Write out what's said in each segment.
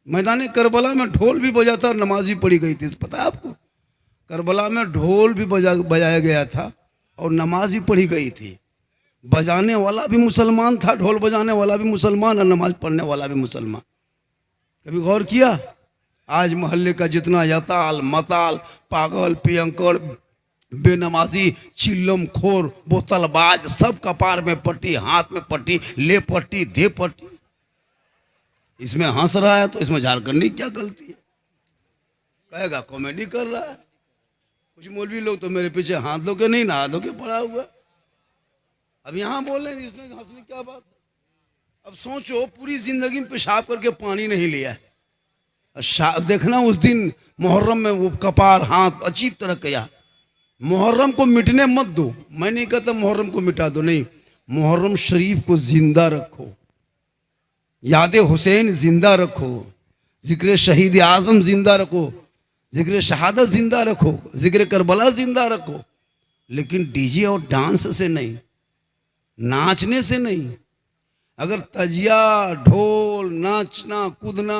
मैदान करबला में ढोल भी बजा था और नमाज भी पढ़ी गई थी, पता है आपको? करबला में ढोल भी बजाया गया था और नमाज भी पढ़ी गई थी। बजाने वाला भी मुसलमान था, ढोल बजाने वाला भी मुसलमान और नमाज पढ़ने वाला भी मुसलमान। कभी गौर किया? आज मोहल्ले का जितना यताल मताल पागल पियंकर बेनमाजी चिल्लम खोर बोतलबाज सब कपार में पट्टी, हाथ में पट्टी, ले पट्टी, दे पट्टी। इसमें हंस रहा है तो इसमें झारखंडी क्या गलती है? कहेगा कॉमेडी कर रहा है। कुछ मौलवी लोग तो मेरे पीछे हाथ दो के नहीं नहा दो के पड़ा हुआ। अब यहाँ बोल रहे हैं इसमें हंसने क्या बात है? अब सोचो पूरी जिंदगी में पेशाब करके पानी नहीं लिया है। देखना उस दिन मुहर्रम में वो कपार हाथ अजीब तरह किया। मुहर्रम को मिटने मत दो, मैं नहीं कहता मुहर्रम को मिटा दो, नहीं, मुहर्रम शरीफ को जिंदा रखो, याद हुसैन जिंदा रखो, जिक्र शहीद आजम जिंदा रखो, जिक्र शहादत जिंदा रखो, जिक्र करबला जिंदा रखो, लेकिन डीजे और डांस से नहीं, नाचने से नहीं। अगर तजिया ढोल नाचना कूदना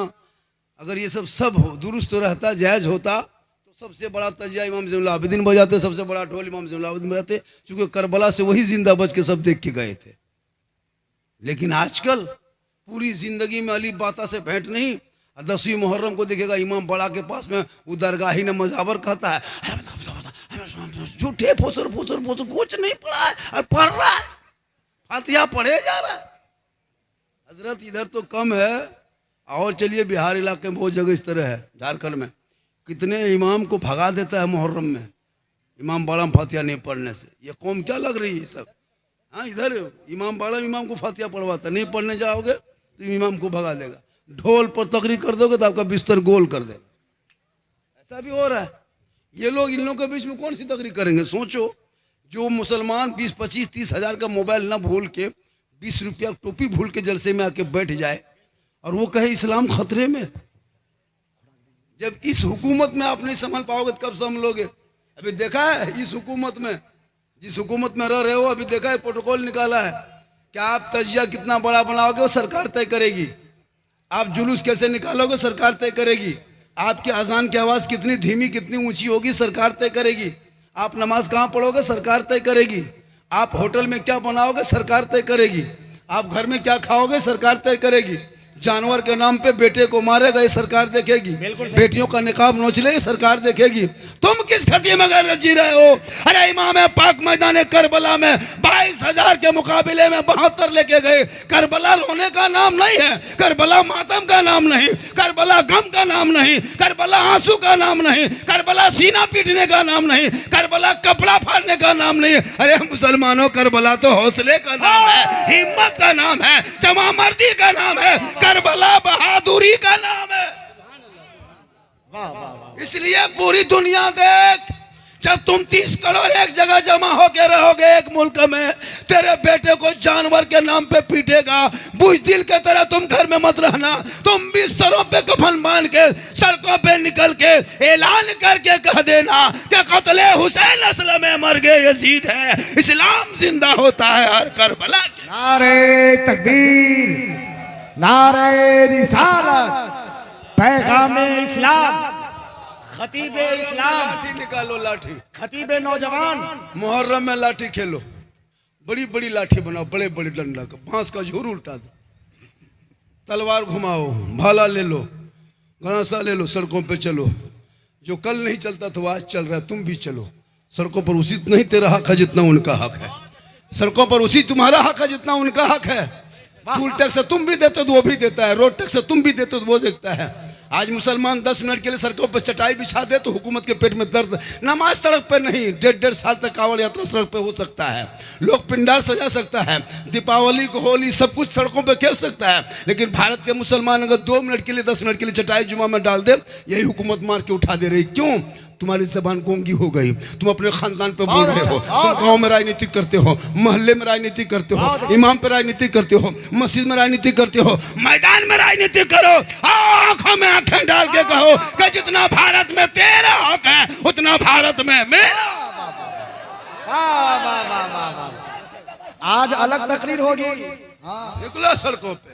अगर ये सब हो दुरुस्त रहता, जायज़ होता, तो सबसे बड़ा तजिया इमाम ज़ैनुल आबिदीन बजाते, सबसे बड़ा ढोल इमाम ज़ैनुल आबिदीन बजाते, क्योंकि करबला से वही जिंदा बच के सब देख के गए थे। लेकिन आजकल पूरी जिंदगी में अली बाता से भेंट नहीं, 10वीं मुहर्रम को देखेगा इमाम बड़ा के पास में वो दरगाही ने मजाबर कहता है, झूठे फोसर फोसर फोसर कुछ नहीं पढ़ा है और पढ़ रहा है, फातिहा पढ़े जा रहा है। हजरत इधर तो कम है, और चलिए बिहार इलाके में बहुत जगह इस तरह है। झारखंड में कितने इमाम को भगा देता है मुहर्रम में, इमाम बाड़ा में फातिहा नहीं पढ़ने से। ये कौम क्या लग रही है सब? हाँ, इधर इमाम बाड़ा इमाम को फातिहा पढ़वाता, नहीं पढ़ने जाओगे तो इमाम को भगा देगा, ढोल पर तकरीर कर दोगे तो आपका बिस्तर गोल कर देगा। ऐसा भी हो रहा है। ये लोग इन लोगों के बीच में कौन सी तकरीर करेंगे? सोचो, जो मुसलमान 20, 25, 30 हज़ार का मोबाइल ना भूल के 20 रुपया टोपी भूल के जलसे में आके बैठ जाए और वो कहे इस्लाम खतरे में। जब इस हुकूमत में आप नहीं संभल पाओगे तो कब संभलोगे? अभी देखा है इस हुकूमत में, जिस हुकूमत में रह रहे हो, अभी देखा है प्रोटोकॉल निकाला है कि आप तजिया कितना बड़ा बनाओगे वो सरकार तय करेगी, आप जुलूस कैसे निकालोगे सरकार तय करेगी, आपकी अजान की आवाज़ कितनी धीमी कितनी ऊंची होगी सरकार तय करेगी, आप नमाज कहाँ पढ़ोगे सरकार तय करेगी, आप होटल में क्या बनाओगे सरकार तय करेगी, आप घर में क्या खाओगे सरकार तय करेगी, जानवर के नाम पे बेटे को मारेगा ये सरकार देखेगी, बेटियों का निकाब नोच ले सरकार देखेगी। तुम किस खती में जी रहे हो? अरे इमाम पाक मैदान करबला में 22,000 के मुकाबले में 72 लेके गए। करबला रोने का नाम नहीं है, करबला मातम का नाम नहीं, करबला गम का नाम नहीं, करबला आंसू का नाम नहीं, करबला सीना पीटने का नाम नहीं, करबला कपड़ा फाड़ने का नाम नहीं। अरे मुसलमानों, करबला तो हौसले का नाम है, हिम्मत का नाम है, जमा मर्दी का नाम है, करबला बहादुरी का नाम है। इसलिए पूरी दुनिया देख, जब तुम 30 करोड़ एक जगह जमा होके रहोगे एक मुल्क में, तेरे बेटे को जानवर के नाम पे पीटेगा, बुज़दिल के तरह तुम घर में मत रहना। तुम भी सरों पे कफन बांध के सड़कों पे निकल के ऐलान करके कह देना कि कत्ले हुसैन असल में मर गए यजीद है, इस्लाम जिंदा होता है हर करबला के। नारे तकबीर, नारे रिसालत, पैगामे इस्लाम, खतीबे इस्लाम। लाठी निकालो, लाठी, खतीबे नौजवान। मुहर्रम में लाठी खेलो, बड़ी बड़ी लाठी बनाओ, बड़े बड़े डंडा का, बांस का झूर उल्टा दो, तलवार घुमाओ, भाला ले लो, गणासा ले लो, सड़कों पे चलो। जो कल नहीं चलता तो आज चल रहा है, तुम भी चलो। सड़कों पर उसी नहीं तेरा हक है जितना उनका हक है, सड़कों पर उसी तुम्हारा हक है जितना उनका हक है। टूल टैक्स तुम भी देते हो तो वो भी देता है, रोड टैक्स तुम भी देते हो तो वो देखता है। आज मुसलमान 10 मिनट के लिए सड़कों पर चटाई बिछा दे तो हुकूमत के पेट में दर्द। नमाज सड़क पर नहीं, 1.5 साल तक कावड़ यात्रा सड़क पे हो सकता है, लोग पिंडार सजा सकता है, दीपावली को होली सब कुछ सड़कों पे खेल सकता है। लेकिन भारत के मुसलमान अगर 2 मिनट के लिए 10 मिनट के लिए चटाई जुमा में डाल दे, यही हुकूमत मार के उठा दे रही। क्यों? तुम्हारी जबान गोंगी हो गई, तुम अपने खानदान पे बोल रहे हो, तुम गांव में राजनीति करते हो, मोहल्ले में राजनीति करते हो, इमाम पे राजनीति करते हो, मस्जिद में राजनीति करते हो, मैदान में राजनीति करो। आंखों में आंखें डाल के कहो कि जितना भारत में तेरा हक है उतना भारत में मेरा। आज अलग तकरीर होगी। निकलो सड़कों पे,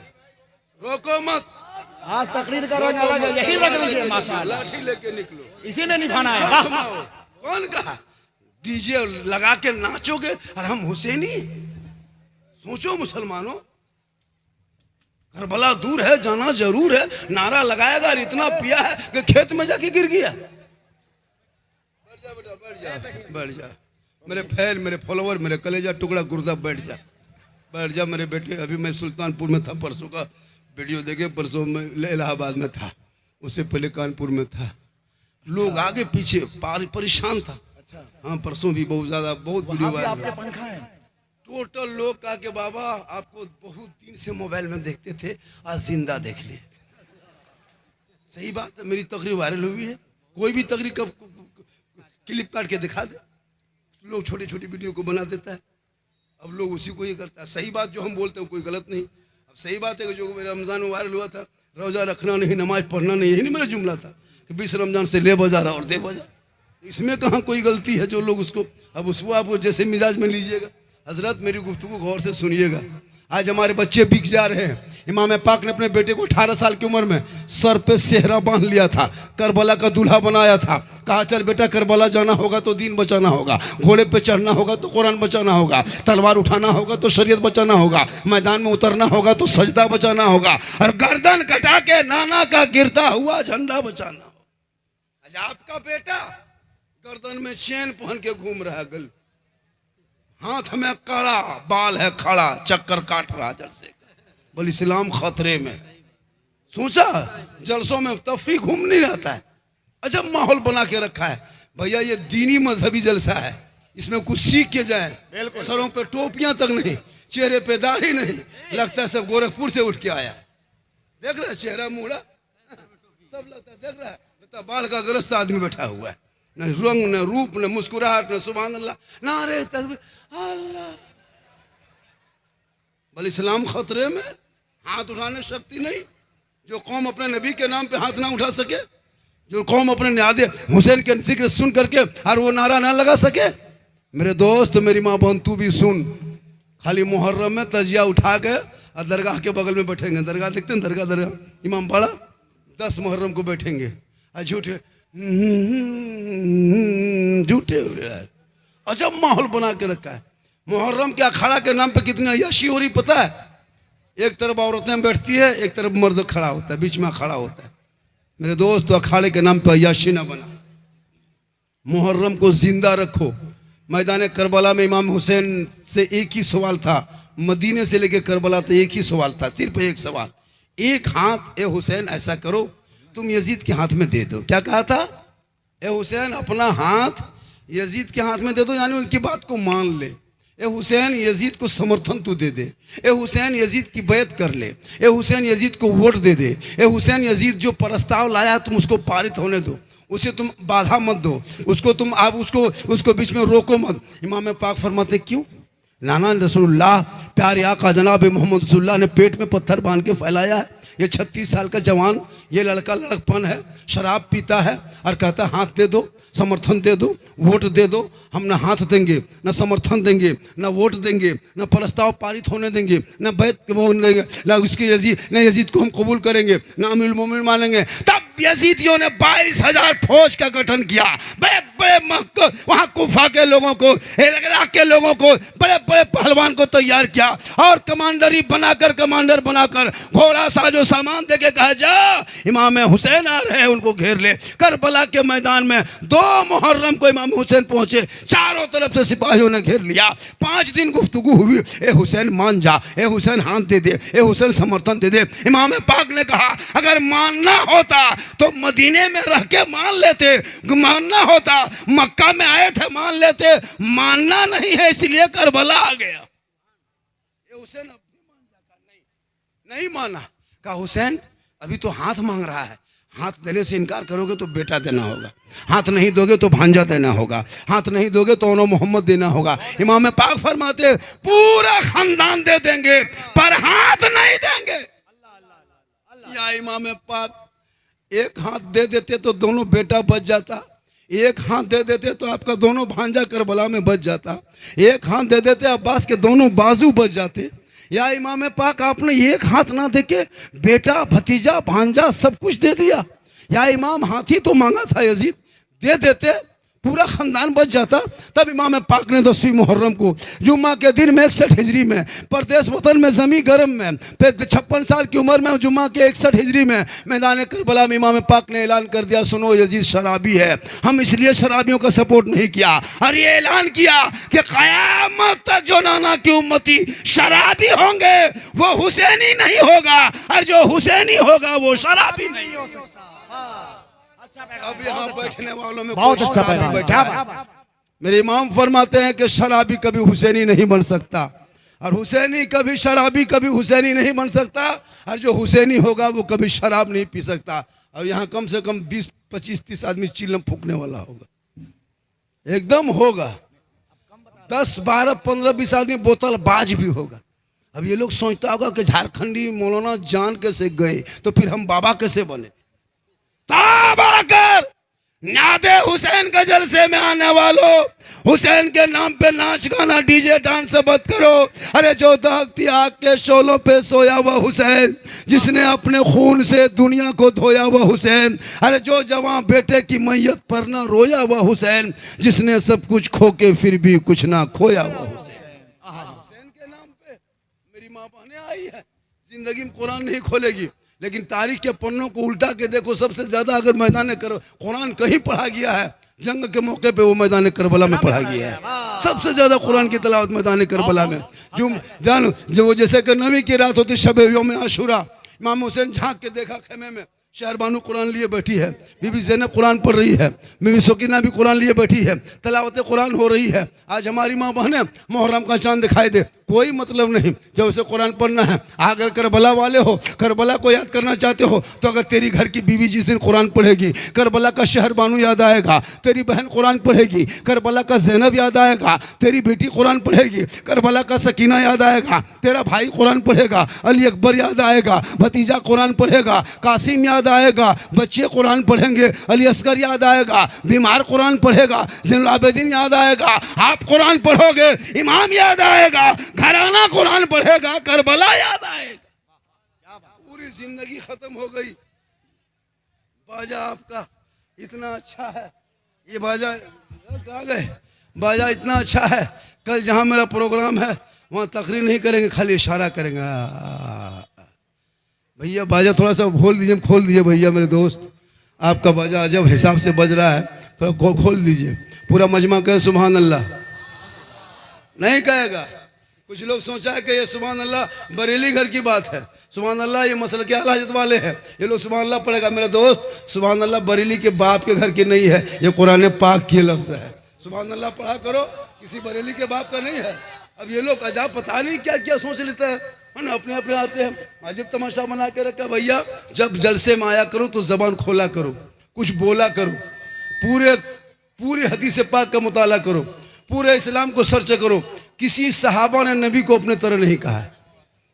रोको मत। आज तकरीर का रंग अलग है, यही रंग लीजिए माशाअल्लाह, लाठी लेके निकलो। इसी में निभाना है। वाह थमाओ। कौन कहा डीजे लगा के नाचोगे और हम हुसैनी? सोचो मुसलमानों, करबला दूर है, जाना जरूर है। नारा लगाएगा और इतना पिया है कि खेत में जाके गिर गया। बैठ जा बेटा, बैठ जा, बैठ जा मेरे फैल, मेरे फॉलोवर, मेरे कलेजा टुकड़ा गुर्दा, बैठ जा, बैठ जा मेरे बेटे। अभी मैं सुल्तानपुर में था, परसों का वीडियो देखे, परसों में इलाहाबाद में था, उससे पहले कानपुर में था। लोग आगे पीछे परेशान था। अच्छा, हाँ परसों भी बहुत ज्यादा, बहुत वीडियो वहाँ भी वायरल आपके पंखा है। टोटल लोग कहा कि बाबा आपको बहुत दिन से मोबाइल में देखते थे, आज जिंदा देख लिए। सही बात है, मेरी तकरीर वायरल हुई है। कोई भी तकरीर कब क्लिप काट के दिखा दे, लोग छोटी छोटी वीडियो को बना देता है। अब लोग उसी को ही करता है। सही बात जो हम बोलते हैं कोई गलत नहीं। अब सही बात है कि जो रमजान में वायरल हुआ था, रोजा रखना नहीं, नमाज पढ़ना नहीं, यही नहीं मेरा जुमला था कि 20 रमजान से ले बजा रहा और दे बजा। इसमें कहाँ कोई गलती है? जो लोग उसको, अब उसको आप जैसे मिजाज में लीजिएगा। हजरत मेरी गुफ्तगू गौर से सुनिएगा। आज हमारे बच्चे बिक जा रहे हैं। इमाम पाक ने अपने बेटे को 18 साल की उम्र में सर पे सेहरा बांध लिया था, करबला का दूल्हा बनाया था, कहा चल बेटा करबला जाना होगा तो दीन बचाना होगा, घोड़े पे चढ़ना होगा तो कुरान बचाना होगा, तलवार उठाना होगा तो शरीयत बचाना होगा, मैदान में उतरना होगा तो सजदा बचाना होगा, और गर्दन कटा के नाना का गिरता हुआ झंडा बचाना होगा। आज आपका बेटा गर्दन में चेन पहन के घूम रहा है, गल हाथ में कड़ा, बाल है खड़ा, चक्कर काट रहा जल से। बोल इस्लाम खतरे में। सोचा जलसों में तफरी घूम नहीं रहता है। अच्छा माहौल बना के रखा है भैया, ये दीनी मजहबी जलसा है, इसमें कुछ सीख के जाए। सरों पे टोपियां तक नहीं, चेहरे पे दाढ़ी नहीं, लगता है सब गोरखपुर से उठ के आया। देख रहा है चेहरा मुड़ा सब लगता है, देख रहा है लगता बाल का ग्रस्त आदमी बैठा हुआ है, न रंग न रूप न मुस्कुराहट न सुभान अल्लाह नारे तकबीर अल्लाह। बोल इस्लाम खतरे में, हाथ उठाने शक्ति नहीं। जो कौम अपने नबी के नाम पे हाथ ना उठा सके, जो कौम अपने न्यादे हुसैन के जिक्र सुन करके और वो नारा ना लगा सके, मेरे दोस्त मेरी माँ बहन तू भी सुन, खाली मुहर्रम में तजिया उठा के और दरगाह के बगल में बैठेंगे। दरगाह देखते हैं, दरगाह दरगाह इमाम बड़ा 10 मुहर्रम को बैठेंगे और झूठे झूठे हो रहा है। अजब माहौल बना के रखा है। मुहर्रम के अखाड़ा के नाम पे कितनी अय्याशी हो रही पता है? एक तरफ औरतें बैठती है, एक तरफ मर्द खड़ा होता है, बीच में अखाड़ा होता है। मेरे दोस्त अखाड़े के नाम पे अय्याशी ना बना, मुहर्रम को जिंदा रखो। मैदान करबला में इमाम हुसैन से एक ही सवाल था, मदीने से लेकर करबला तक एक ही सवाल था, सिर्फ एक सवाल, एक हाथ ए हुसैन ऐसा करो तुम यजीद के हाथ में दे दो। क्या कहा था? ए हुसैन अपना हाथ यजीद के हाथ में दे दो, यानी उसकी बात को मान ले। ए हुसैन यजीद को समर्थन तू दे दे, ए हुसैन यजीद की बैत कर ले, ए हुसैन यजीद को वोट दे दे, ए हुसैन यजीद जो प्रस्ताव लाया तुम उसको पारित होने दो, उसे तुम बाधा मत दो, उसको तुम आप उसको बीच में रोको मत। इमाम पाक फरमाते क्यों? नाना रसूलुल्लाह प्यारे आका जनाब मोहम्मद रसूलुल्लाह ने पेट में पत्थर बांध के फैलाया है। ये 36 साल का जवान, ये लड़का लड़कपन है, शराब पीता है और कहता है हाथ दे दो, समर्थन दे दो, वोट दे दो। हम न हाथ देंगे, न समर्थन देंगे, न वोट देंगे, न प्रस्ताव पारित होने देंगे, न बैत देंगे, न उसके यजीद को हम कबूल करेंगे, न अमीरुल मोमिनीन मानेंगे। तब यजीदियों ने 22,000 फौज का गठन किया, बड़े बड़े वहाँ कुफा के लोगों को, इराक के लोगों को, बड़े बड़े पहलवान को तैयार किया और कमांडर बनाकर घोड़ा साजो सामान देके कहा जा इमाम हुसैन आ रहे हैं, उनको घेर ले। करबला के मैदान में 2 मुहर्रम को इमाम हुसैन पहुंचे, चारों तरफ से सिपाहियों ने घेर लिया। 5 दिन गुफ्तगू हुई, ए हुसैन मान जा, ए हुसैन हाथ दे दे, ए हुसैन समर्थन दे दे। इमाम पाक ने कहा अगर मानना होता तो मदीने में रह के मान लेते, मानना होता मक्का में आए थे मान लेते, मानना नहीं है इसलिए करबला आ गया। ये हुसैन अब भी मान जाता नहीं माना। कहा हुसैन अभी तो हाथ मांग रहा है, हाथ देने से इनकार करोगे तो बेटा देना होगा, हाथ नहीं दोगे तो भांजा देना होगा, हाथ नहीं दोगे तो ओनो मोहम्मद देना होगा। इमाम पाक फरमाते पूरा खानदान दे देंगे पर हाथ नहीं देंगे। या इमाम पाक एक हाथ दे देते तो दोनों बेटा बच जाता, एक हाथ दे देते तो आपका दोनों भांजा करबला में बच जाता, एक हाथ दे देते अब्बास के दोनों बाजू बच जाते, या इमाम पाक आपने एक हाथ ना देके बेटा भतीजा भांजा सब कुछ दे दिया। या इमाम हाथी तो मांगा था यजीद, दे देते पूरा खानदान बच जाता। तब इमाम पाक ने 10वीं मुहर्रम को जुम्मा के दिन में 61 हिजरी में परदेश वतन में जमी गर्म में फिर 56 साल की उम्र में जुम्मा के 61 हिजरी में मैदान करबला में इमाम पाक ने ऐलान कर दिया, सुनो यजीद शराबी है। हम इसलिए शराबियों का सपोर्ट नहीं किया और ये ऐलान किया कि क़यामत तक जो नाना की उम्मती शराबी होंगे वो हुसैनी नहीं होगा, और जो हुसैनी होगा वो शराबी नहीं हो सकता। अब यहाँ बैठने वालों में बहुत कोई अच्छा शराबी पैगाम, बैठा क्या है। बात। मेरे इमाम फरमाते हैं कि शराबी कभी हुसैनी नहीं बन सकता, और हुसैनी कभी शराबी कभी हुसैनी नहीं बन सकता, और जो हुसैनी होगा वो कभी शराब नहीं पी सकता। और यहाँ कम से कम 20 25 30 आदमी चिल्लम फूकने वाला होगा, एकदम होगा। 10 12 15 20 आदमी बोतल बाज भी होगा। अब ये लोग सोचता होगा कि झारखंडी मौलाना जान कैसे गए तो फिर हम बाबा कैसे बने। तब आकर नादे हुसैन के जलसे में आने वालों, हुसैन के नाम पे नाच गाना डीजे डांस मत करो। अरे जो दहकती आग के शोलों पे सोया हुआ हुसैन, जिसने अपने खून से दुनिया को धोया हुआ हुसैन। अरे जो जवान बेटे की मैयत पर ना रोया हुआ हुसैन, जिसने सब कुछ खो के फिर भी कुछ ना खोया हुआ हुसैन। हुसैन के नाम पे मेरी माँ बहने आई है, जिंदगी में कुरान नहीं खोलेगी, लेकिन तारीख के पन्नों को उल्टा के देखो, सबसे ज्यादा अगर मैदान कुरान कहीं पढ़ा गया है जंग के मौके पे वो मैदान करबला में पढ़ा गया है। सबसे ज्यादा कुरान की तिलावत मैदान करबला में। जो वो जैसे कि नवी की रात होती शब यौम आशूरा, इमाम हुसैन झांक के देखा खेमे में शहरबानू कुरान लिए बैठी है, बीबी ज़ैनब कुरान पढ़ रही है, बीबी सुकीना भी कुरान लिए बैठी है, तलावत कुरान हो रही है। आज हमारी माँ बहनें मुहर्रम का चांद दिखाई दे, कोई मतलब नहीं, जब उसे कुरान पढ़ना है। अगर करबला वाले हो, करबला को याद करना चाहते हो, तो अगर तेरी घर की बीवी जिस दिन कुरान पढ़ेगी, करबला का शहरबानू याद आएगा, तेरी बहन कुरान पढ़ेगी, करबला का ज़ैनब याद आएगा, तेरी बेटी कुरान पढ़ेगी, करबला का सकीना याद आएगा, तेरा भाई कुरान पढ़ेगा, अली अकबर याद आएगा, भतीजा कुरान पढ़ेगा, कासिम याद आएगा, बच्चे कुरान पढ़ेंगे, अली असगर याद आएगा, बीमार कुरान पढ़ेगा, ज़ैनुल आबिदीन याद आएगा, आप कुरान पढ़ोगे, इमाम याद आएगा, घराना कुरान पढ़ेगा, करबला याद आएगा। पूरी जिंदगी खत्म हो गई। बाजा आपका इतना अच्छा है, ये बाजा कहाँ गए? बाजा इतना अच्छा है, कल जहाँ मेरा प्रोग्राम है वहाँ तकरीर नहीं करेंगे, खाली इशारा करेंगे। भैया बाजा थोड़ा सा खोल दीजिए, खोल दीजिए भैया मेरे दोस्त, आपका बाजा अजब हिसाब से बज रहा है, थोड़ा खोल दीजिए। पूरा मजमा कहे सुभान अल्लाह, नहीं कहेगा। कुछ लोग सोचा है कि ये सुभान अल्लाह बरेली घर की बात है, सुभान अल्लाह ये मसल के आला हजरत वाले हैं, ये लोग सुभान अल्लाह पढ़ेगा। मेरा दोस्त सुभान अल्लाह बरेली के बाप के घर की नहीं है, ये कुरान पाक की लफ्ज़ है। सुभान अल्लाह पढ़ा करो, किसी बरेली के बाप का नहीं है। अब ये लोग अजाब पता नहीं क्या क्या सोच लेते हैं ना, अपने अपने आते हैं, अजब तमाशा बना के रखा। भैया जब जलसे में आया करो तो जबान खोला करो, कुछ बोला करो, पूरे हदीस पाक का मुताला करो, पूरे इस्लाम को सर्च करो। किसी सहाबा ने नबी को अपने तरह नहीं कहा है,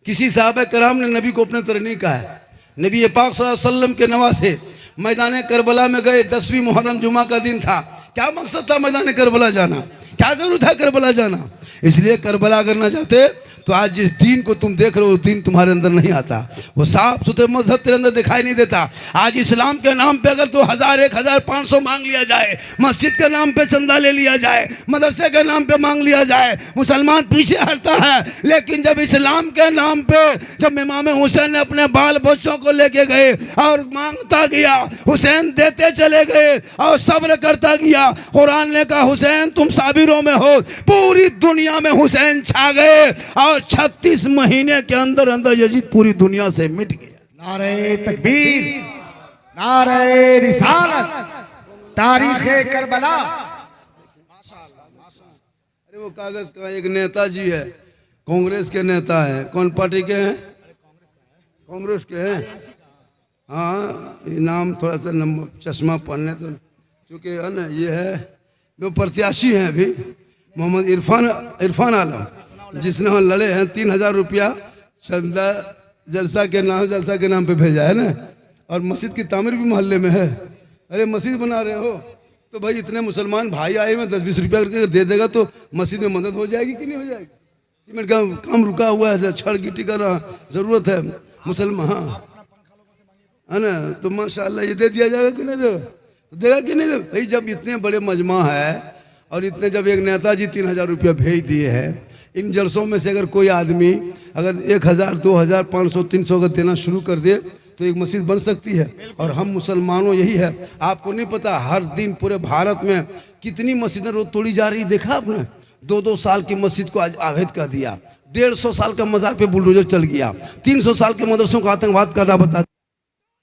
किसी सहाबा कराम ने नबी को अपने तरह नहीं कहा है। नबी पाक सल्लल्लाहु अलैहि वसल्लम के नवासे मैदान करबला में गए, 10वीं मुहर्रम जुमा का दिन था। क्या मकसद था मैदान करबला जाना? क्या जरूरत है करबला जाना? इसलिए करबला अगर ना जाते तो आज जिस दीन को तुम देख रहे हो दीन तुम्हारे अंदर नहीं आता, वो साफ सुथरे मजहब तेरे अंदर दिखाई नहीं देता। आज इस्लाम के नाम पे अगर तो 1000 1500 मांग लिया जाए, मस्जिद के नाम पे चंदा ले लिया जाए, मदरसे के नाम पे मांग लिया जाए, मुसलमान पीछे हटता है। लेकिन जब इस्लाम के नाम पे जब इमाम हुसैन ने अपने बाल बच्चों को लेके गए और मांगता गया, हुसैन देते चले गए और सब्र करता गया। कुरान ने कहा हुसैन तुम साबिरों में हो, पूरी दुनिया में हुसैन छा गए और 36 महीने के अंदर अंदर यजीद पूरी दुनिया से मिट गया। नारे तकबीर, नारे रिसालत, तारीखे करबला। अरे वो कागज का एक नेताजी है, कांग्रेस के नेता हैं। कौन पार्टी के हैं? कांग्रेस के हैं। हाँ ये नाम थोड़ा सा चश्मा पहनने तो चूँकि है ना, ये है वो प्रत्याशी हैं अभी, मोहम्मद इरफान आलम, जिसने वहाँ लड़े हैं। 3000 रुपया चंदा जलसा के नाम पे भेजा है ना, और मस्जिद की तामीर भी मोहल्ले में है। अरे मस्जिद बना रहे हो तो भाई इतने मुसलमान भाई आए में 10-20 रुपया करके दे देगा तो मस्जिद में मदद हो जाएगी कि नहीं हो जाएगी? सीमेंट का काम रुका हुआ है, छड़ गिट्टी का जरूरत है मुसलमान, हाँ है ना। तो माशाल्लाह ये दे दिया जाएगा कि नहीं देगा, तो देगा कि नहीं देगा भाई। जब इतने बड़े मजमा है और इतने जब एक नेताजी 3000 रुपया भेज दिए हैं, इन जलसों में से अगर कोई आदमी अगर 1000 2000 500 300 अगर देना शुरू कर दे तो एक मस्जिद बन सकती है। और हम मुसलमानों यही है, आपको नहीं पता हर दिन पूरे भारत में कितनी मस्जिदें रोज तोड़ी जा रही, देखा आपने। 2-2 साल की मस्जिद को आज अवैध कर दिया, 150 साल का मजार पे बुलडोजर चल गया, 300 साल के मदरसों को आतंकवाद कर रहा, बता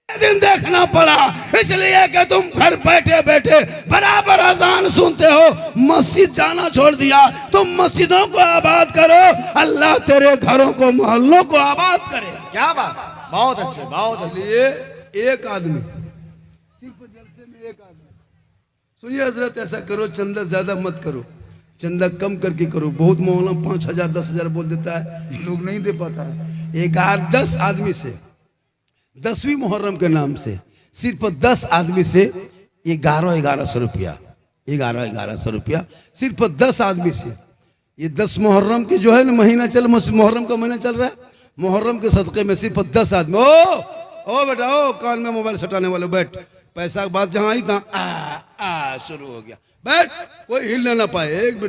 दिन देखना पड़ा इसलिए कि तुम घर बैठे बैठे बराबर अजान सुनते हो, मस्जिद जाना छोड़ दिया। तुम मस्जिदों को आबाद करो, अल्लाह तेरे घरों को मोहल्लों को आबाद करे। क्या बात, बहुत अच्छे, बहुत अच्छे। ये एक आदमी सिर्फ जलसे में एक आदमी, सुनिए हजरत, ऐसा करो चंदा ज्यादा मत करो, चंदा कम करके करो। बहुत मौलाना 5000 10,000 बोल देता है, लोग नहीं दे पाता है। 10 आदमी से 10वीं मुहर्रम के नाम से सिर्फ 10 आदमी से 1100 रुपया, 1100 रुपया सिर्फ 10 आदमी से। ये 10 मुहर्रम के जो है ना महीना चल, मुहर्रम का महीना चल रहा है, मुहर्रम के सदक़े में सिर्फ 10 आदमी। ओ बेटा, ओ कान में मोबाइल सटाने वाले बैठ, पैसा की बात जहाँ आई तहाँ शुरू हो गया, बैठ, कोई हिलने ना पाए, एक भी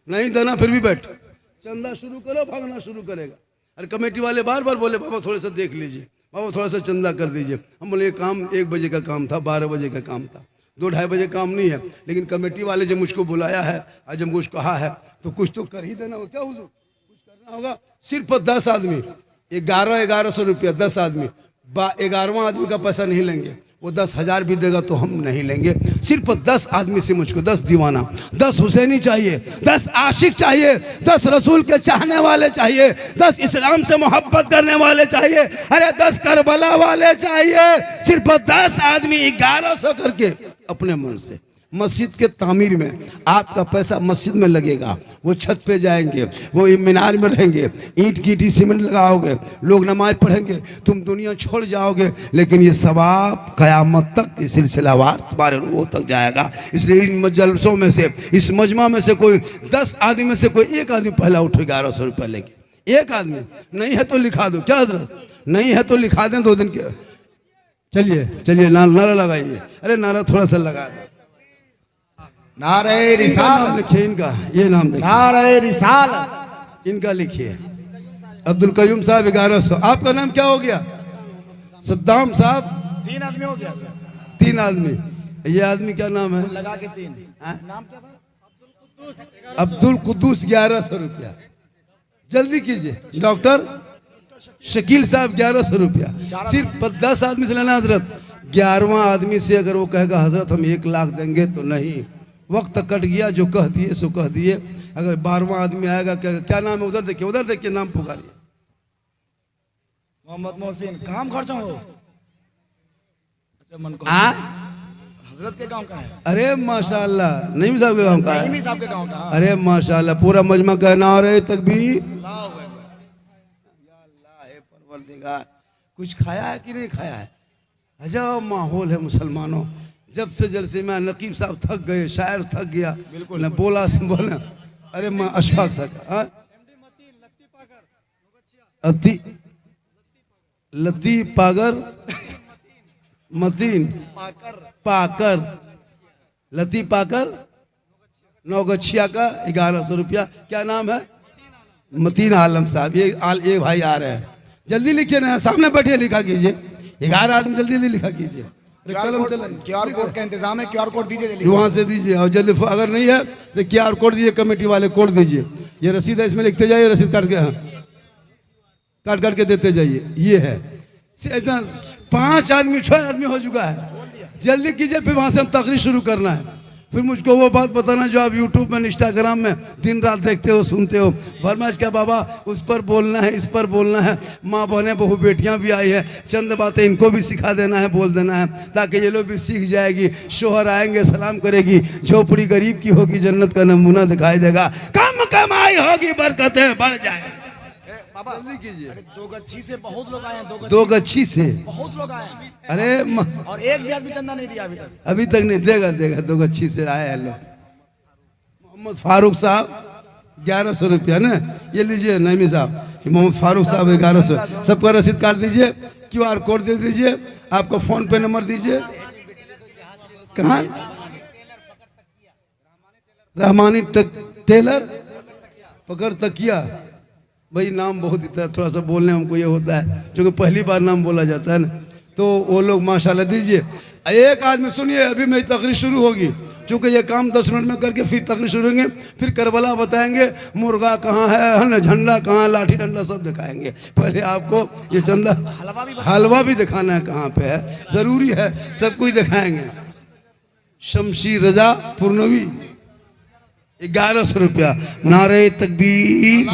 नहीं देना फिर भी बैठ, चंदा शुरू करो, भागना शुरू करेगा। अरे कमेटी वाले बार बार बोले बाबा थोड़ा सा देख लीजिए, बाबा थोड़ा सा चंदा कर दीजिए। हम बोले ये काम 1 बजे का काम था, 12 बजे का काम था, 2-2:30 बजे काम नहीं है। लेकिन कमेटी वाले जब मुझको बुलाया है और जब मुझको कहा है तो कुछ तो कर ही देना होगा, क्या हुजूर कुछ करना होगा। सिर्फ 10 आदमी 1100 रुपया, 10 आदमी, 11वां आदमी का पैसा नहीं लेंगे, वो 10,000 भी देगा तो हम नहीं लेंगे। सिर्फ 10 आदमी से मुझको 10 दीवाना, 10 हुसैनी चाहिए, 10 आशिक चाहिए, 10 रसूल के चाहने वाले चाहिए, 10 इस्लाम से मोहब्बत करने वाले चाहिए, अरे 10 करबला वाले चाहिए। सिर्फ 10 आदमी 1100 करके अपने मन से मस्जिद के तामीर में आपका पैसा मस्जिद में लगेगा, वो छत पे जाएंगे, वो मीनार में रहेंगे, ईंट गिट्टी सीमेंट लगाओगे, लोग नमाज पढ़ेंगे, तुम दुनिया छोड़ जाओगे, लेकिन ये सवाब क़यामत तक सिलसिलावार तुम्हारे रूहों तक जाएगा। इसलिए इन जलसों में से, इस मजमा में से कोई 10 आदमी में से कोई एक आदमी पहला उठे 1100 रुपये लेके, एक आदमी, नहीं है तो लिखा दो, क्या हजरत, नहीं है तो लिखा दें 2 दिन के। चलिए नारा लगाइए, अरे नारा थोड़ा सा लगा दो, नारे रिसालत लिखिए, इनका ये नाम देखिए, नारे रिसालत, इनका लिखिए, अब्दुल कयूम साहब 1100। आपका नाम क्या हो गया? सद्दाम साहब। 3 आदमी हो गया, 3 आदमी। ये आदमी क्या नाम है? लगा के 3 नाम क्या था? अब्दुल कुद्दूस 1100 रुपया, जल्दी कीजिए। डॉक्टर शकील साहब 1100 रुपया। सिर्फ 10 आदमी से लेना हजरत। 11वां आदमी से अगर वो कहेगा हजरत हम 1 लाख देंगे तो नहीं, वक्त कट गया, जो कह दिए सो कह दिए। अगर 12वां आदमी आएगा, क्या नाम है? उधर देखिए नाम पुकारिए। मोहम्मद मोहसिन। काम खर्चा हो? अच्छा, मन को हजरत के गांव का है? अरे माशाल्लाह, नहीं साहब के गाँव का है? नहीं साहब के गांव का। अरे माशाल्लाह, पूरा मजमा कहना हो रहे तकबीर। परवरदिगार, कुछ खाया है कि नहीं खाया है? अजब माहौल है मुसलमानों। जब से जलसे में नकीब साहब थक गए, शायर थक गया, बिल्कुल न बोला से बोला। अरे माँ अशफाक साहब, लती पागर मतीन पाकर, लती पाकर नौगछिया का 1100 रुपया। क्या नाम है? मतीन आलम साहब। ये भाई आ रहे हैं, जल्दी लिखिए ना, सामने बैठे लिखा कीजिए। 11 आदमी जल्दी लिखा कीजिए। QR कोड का इंतजाम है, QR कोड दीजिए जल्दी, वहाँ से दीजिए। और जल्दी, अगर नहीं है तो QR कोड दीजिए, कमेटी वाले कोड दीजिए। ये रसीद है, इसमें लिखते जाइए, रसीद काट के, हाँ काट के देते जाइए। ये है 5 आदमी 6 आदमी हो चुका है, जल्दी कीजिए। फिर वहाँ से हम तकरीर शुरू करना है। फिर मुझको वो बात बताना जो आप यूट्यूब में इंस्टाग्राम में दिन रात देखते हो, सुनते हो। फरमाइश क्या बाबा, उस पर बोलना है, इस पर बोलना है। माँ बहनें बहू बेटियाँ भी आई है, चंद बातें इनको भी सिखा देना है, बोल देना है, ताकि ये लोग भी सीख जाएगी। शोहर आएंगे, सलाम करेगी, झोपड़ी गरीब की होगी, जन्नत का नमूना दिखाई देगा, कम कमाई होगी, बरकतें बढ़ जाए। बाबा जल्दी कीजिए। 2 गच्छी से बहुत लोग आए हैं, 2 गच्छी से बहुत लोग आए हैं। अरे और एक भी आदमी चंदा नहीं दिया अभी तक नहीं। देगा 2 गच्छी से आए हैं लोग। मोहम्मद फारूक साहब 1100 रुपया ना, ये लीजिए नईमी साहब, मोहम्मद फारूक साहब 1100, सबका रसीद काट दीजिए, QR कोड दे दीजिए, आपको फोन पे नंबर दीजिए। कहाँ? रहमानी टेलर पकड़ तकिया। भाई नाम बहुत इतना थोड़ा सा बोलने हमको ये होता है, क्योंकि पहली बार नाम बोला जाता है ना, तो वो लोग माशाल्लाह दीजिए। एक आदमी सुनिए, अभी मेरी तकरीर शुरू होगी, चूँकि ये काम 10 मिनट में करके फिर तकरीर शुरू होंगे, फिर करबला बताएंगे, मुर्गा कहाँ है, झंडा कहाँ, लाठी डंडा सब दिखाएंगे। पहले आपको ये चंदा हलवा भी दिखाना है कहाँ पे है, ज़रूरी है, सब कुछ दिखाएंगे। शमशी रजा पुरनवी 1100 रुपया। नारे तकबीर,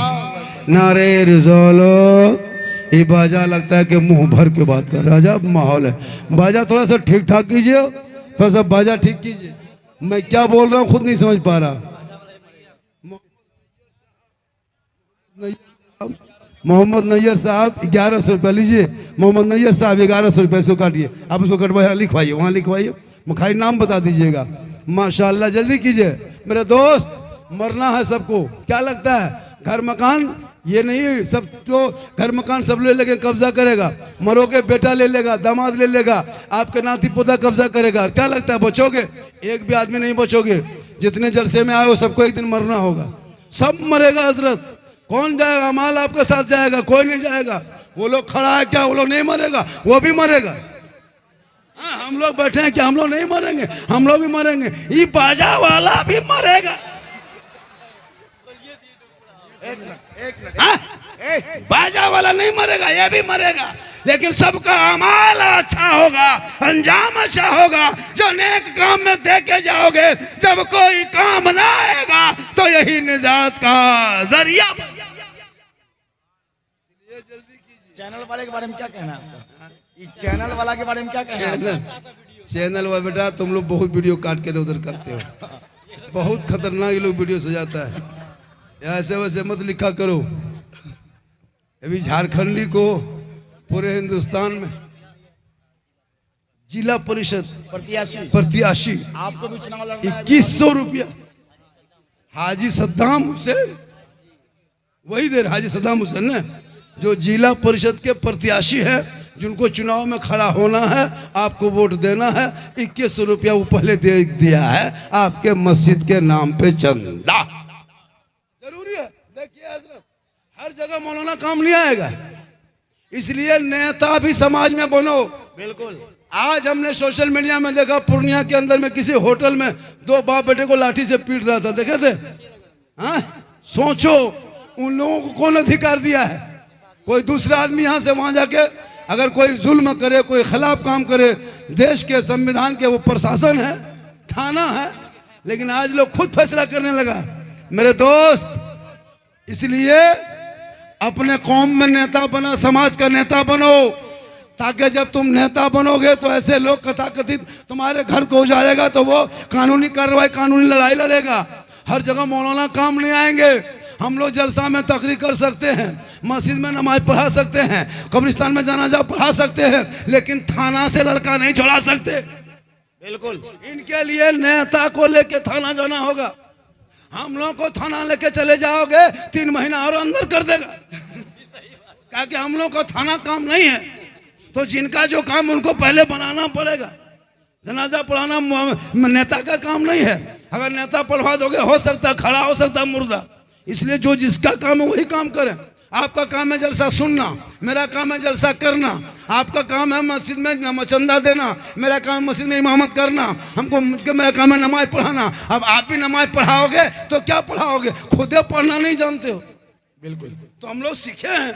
नारे रिज़ालो। ये बाजा लगता है कि मुंह भर के बात कर, राजा माहौल है, बाजा थोड़ा सा ठीक ठाक कीजिए, थोड़ा सा बाजा ठीक कीजिए। मैं क्या बोल रहा हूँ खुद नहीं समझ पा रहा। मोहम्मद नैयर साहब 1100 रुपया लीजिए। मोहम्मद नैयर साहब 1100 रुपये से काटिए, आप उसको कटवाइए, लिखवाइए, वहाँ लिखवाइए, खाली नाम बता दीजिएगा। माशाल्लाह जल्दी कीजिए मेरे दोस्त, मरना है सबको। क्या लगता है घर मकान ये नहीं, सब जो घर मकान सब ले लेके कब्जा करेगा, मरोगे बेटा ले लेगा, दामाद ले लेगा, आपके नाती पोता कब्जा करेगा। क्या लगता है बचोगे? एक भी आदमी नहीं बचोगे। जितने जलसे में आए हो सबको एक दिन मरना होगा, सब मरेगा हजरत। कौन जाएगा? माल आपके साथ जाएगा, कोई नहीं जाएगा। वो लोग खड़ा है क्या? वो लोग नहीं मरेगा, वो भी मरेगा। हाँ, हम लोग बैठे हैं क्या? हम लोग नहीं मरेंगे, हम लोग भी मरेंगे। ये बाजा वाला भी मरेगा। बाजा वाला नहीं मरेगा, ये भी मरेगा, लेकिन सबका अमाल अच्छा होगा, अंजाम अच्छा होगा। जो नेक काम में देके जाओगे, जब कोई काम ना आएगा तो यही निजात का जरिया। चैनल वाले के बारे में क्या कहना है आपका? इस चैनल वाला के बारे में क्या कहना है? चैनल वाला बेटा तुम लोग बहुत वीडियो काट के उधर करते हो, बहुत खतरनाक ये लोग वीडियो सजाता है। ऐसे वैसे मत लिखा करो। अभी झारखंडी को पूरे हिंदुस्तान में जिला परिषद प्रत्याशी आपको भी चुनाव लड़ना है। 2100 रुपया। हाजी सद्दाम हुसैन, वही दे हाजी सद्दाम हुसैन ने, जो जिला परिषद के प्रत्याशी है, जिनको चुनाव में खड़ा होना है, आपको वोट देना है। 2100 रुपया वो पहले दे दिया है आपके मस्जिद के नाम पे चंदा। जरूरी है। देखिए हजरत, हर जगह मौलाना काम नहीं आएगा, इसलिए नेता भी समाज में बनो। बिल्कुल। आज हमने सोशल मीडिया में देखा, पूर्णिया के अंदर में किसी होटल में 2 बाप बेटे को लाठी से पीट रहा था, देखे थे? हाँ, सोचो उन लोगों को कौन अधिकार दिया है? कोई दूसरा आदमी यहाँ से वहां जाके अगर कोई जुल्म करे, कोई खिलाफ काम करे, देश के संविधान के वो प्रशासन है, थाना है, लेकिन आज लोग खुद फैसला करने लगा। मेरे दोस्त, इसलिए अपने कौम में नेता बना, समाज का नेता बनो, ताकि जब तुम नेता बनोगे तो ऐसे लोग कथाकथित तुम्हारे घर को उजाड़ेगा तो वो कानूनी कार्रवाई, कानूनी लड़ाई लड़ेगा। हर जगह मौलाना काम नहीं आएंगे। हम लोग जलसा में तकरीर कर सकते हैं, मस्जिद में नमाज पढ़ा सकते हैं, कब्रिस्तान में जनाजा पढ़ा सकते हैं, लेकिन थाना से लड़का नहीं छोड़ा सकते। बिल्कुल। इनके लिए नेता को लेके थाना जाना होगा। हम लोग को थाना लेके चले जाओगे 3 महीना और अंदर कर देगा, क्योंकि हम लोग को थाना काम नहीं है। तो जिनका जो काम उनको पहले बनाना पड़ेगा। जनाजा पढ़ाना नेता का काम नहीं है। अगर नेता पढ़वा दोगे, हो सकता खड़ा, हो सकता मुर्दा। इसलिए जो जिसका काम है वही काम करें। आपका काम है जलसा सुनना, मेरा काम है जलसा करना। आपका काम है मस्जिद में चंदा देना, मेरा काम है मस्जिद में इमामत करना। मेरा काम है नमाज पढ़ाना। अब आप भी नमाज पढ़ाओगे तो क्या पढ़ाओगे? खुदे पढ़ना नहीं जानते हो। बिल्कुल। तो हम लोग सीखे हैं,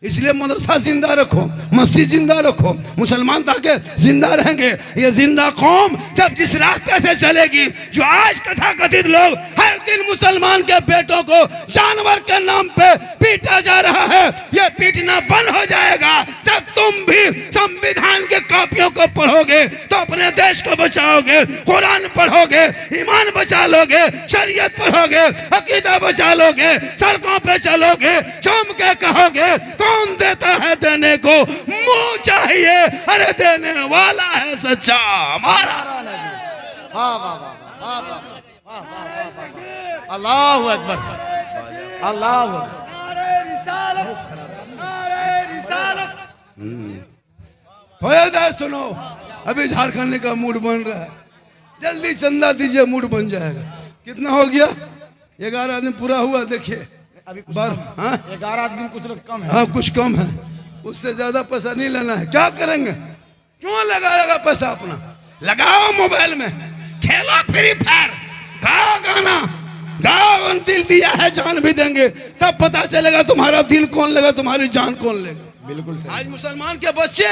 इसलिए मदरसा जिंदा रखो, मस्जिद जिंदा रखो, मुसलमान ताकि जिंदा रहेंगे। ये जिंदा कौम जब जिस रास्ते से चलेगी, जो आज कथाकथित लोग हर दिन मुसलमान के बेटों को जानवर के नाम पे पीटा जा रहा है, ये पीटना बंद हो जाएगा जब तुम भी संविधान के कॉपियों को पढ़ोगे तो अपने देश को बचाओगे। कुरान पढ़ोगे, ईमान बचा लोगे, शरीयत पढ़ोगे, अकीदा बचा लोगे, सड़कों पे चलोगे, चूम के कहोगे कौन देता है देने को मुंह चाहिए, अरे देने वाला है सच्चा हमारा। अल्लाहू अकबर। अल्लाह नारे रिसालत, नारे रिसालत। थोड़ी देर सुनो, अभी झारखंड का मूड बन रहा है, जल्दी चंदा दीजिए, मूड बन जाएगा। कितना हो गया? 11 आदमी पूरा हुआ। देखिए अभी कुछ बार, हाँ 11 आदमी कुछ लोग कम है। हाँ कुछ कम है, उससे ज्यादा पैसा नहीं लेना है। क्या करेंगे? क्यों लगा पैसा अपना? लगाओ मोबाइल में, खेलो फ्री फायर, गाओ गाना, गाओ दिल दिया है जान भी देंगे, तब पता चलेगा तुम्हारा दिल कौन लेगा, तुम्हारी जान कौन लेगा। बिल्कुल सही। आज मुसलमान के बच्चे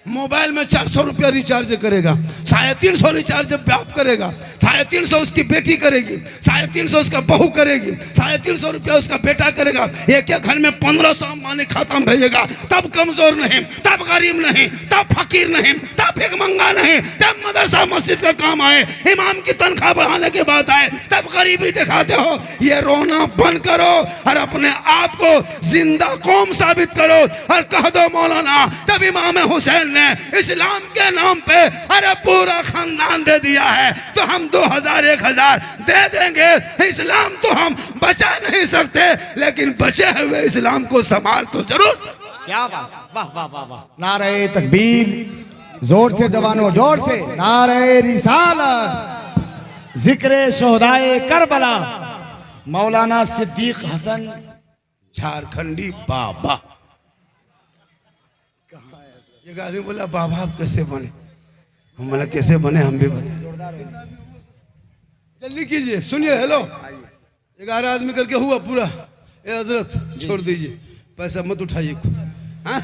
मोबाइल में 400 रुपया रिचार्ज करेगा, 350 रिचार्ज बाप करेगा, 350 उसकी बेटी करेगी, 350 उसका बहू करेगी, 350 रुपया उसका बेटा करेगा। एक घर में 1500 अंबानी खाता में भेजेगा, तब कमजोर नहीं, तब गरीब नहीं, तब फकीर नहीं, तब भिखमंगा नहीं। जब मदरसा मस्जिद का काम आए, इमाम की तनख्वाह बढ़ाने की बात आए, तब गरीबी दिखाते हो। ये रोना बंद करो और अपने आप को जिंदा कौम साबित करो और कह दो मौलाना, जब इमाम हुसैन ने इस्लाम के नाम पे अरे पूरा खानदान दे दिया है, तो हम 2000 1000 दे देंगे। इस्लाम तो हम बचा नहीं सकते, लेकिन बचे हुए इस्लाम को संभाल तो जरूर। क्या बात, वाह वाह वाह वाह। नारे तकबीर, जोर से जवानों, जोर से नारे रिसालत। जिक्र शोहदाए करबला, मौलाना सिद्दीक हसन झारखंडी बाबा। एक आदमी बोला बाबा आप कैसे बने? हम बोला कैसे बने, हम भी बने। जल्दी कीजिए, सुनिए। हेलो, 11 आदमी करके हुआ पूरा। ए हजरत छोड़ दीजिए, पैसा मत उठाइए। हाँ